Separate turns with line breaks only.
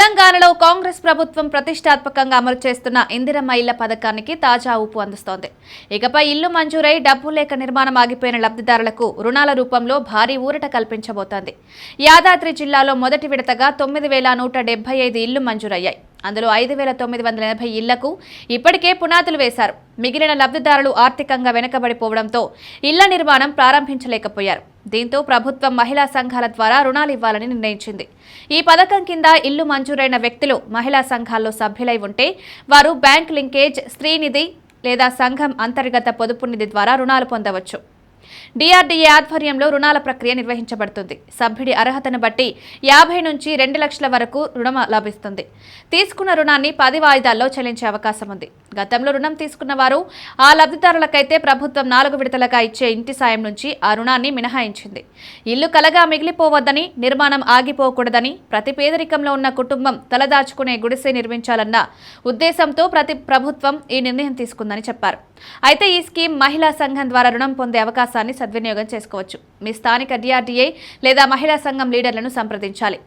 తెలంగాణలో కాంగ్రెస్ ప్రభుత్వం ప్రతిష్టాత్మకంగా అమలు చేస్తున్న ఇందిరమ్మ ఇళ్ల పథకానికి తాజా ఊపు అందుస్తోంది. ఇకపై ఇల్లు మంజూరై డబ్బు లేక నిర్మాణం ఆగిపోయిన లబ్ధిదారులకు రుణాల రూపంలో భారీ ఊరట కల్పించబోతోంది. యాదాద్రి జిల్లాలో మొదటి విడతగా 9,175 ఇళ్లు మంజూరయ్యాయి. అందులో 5,980 ఇళ్లకు ఇప్పటికే పునాదులు వేశారు. మిగిలిన లబ్ధిదారులు ఆర్థికంగా వెనుకబడిపోవడంతో ఇళ్ల నిర్మాణం ప్రారంభించలేకపోయారు. దీంతో ప్రభుత్వం మహిళా సంఘాల ద్వారా రుణాలు ఇవ్వాలని నిర్ణయించింది. ఈ పథకం కింద ఇల్లు మంజూరైన వ్యక్తులు మహిళా సంఘాల్లో సభ్యులై ఉంటే వారు బ్యాంక్ లింకేజ్, స్త్రీనిధి లేదా సంఘం అంతర్గత పొదుపు నిధి ద్వారా రుణాలు పొందవచ్చు. డిఆర్డీఏ ఆధ్వర్యంలో రుణాల ప్రక్రియ నిర్వహించబడుతుంది. సభ్యుడి అర్హతను బట్టి 50 నుంచి 2 లక్షల వరకు రుణం లభిస్తుంది. తీసుకున్న రుణాన్ని 10 వాయిదాల్లో చెల్లించే అవకాశం ఉంది. గతంలో రుణం తీసుకున్న వారు ఆ లబ్ధిదారులకైతే ప్రభుత్వం 4 విడతలుగా ఇచ్చే ఇంటి సాయం నుంచి ఆ రుణాన్ని మినహాయించింది. ఇల్లు కలగా మిగిలిపోవద్దని, నిర్మాణం ఆగిపోకూడదని, ప్రతి పేదరికంలో ఉన్న కుటుంబం తలదాచుకునే గుడిసె నిర్మించాలన్న ఉద్దేశంతో ప్రభుత్వం ఈ నిర్ణయం తీసుకుందని చెప్పారు. అయితే ఈ స్కీమ్ మహిళా సంఘం ద్వారా రుణం పొందే అవకాశాన్ని సద్వినియోగం చేసుకోవచ్చు. మీ స్థానిక డిఆర్డీఏ లేదా మహిళా సంఘం లీడర్లను సంప్రదించాలి.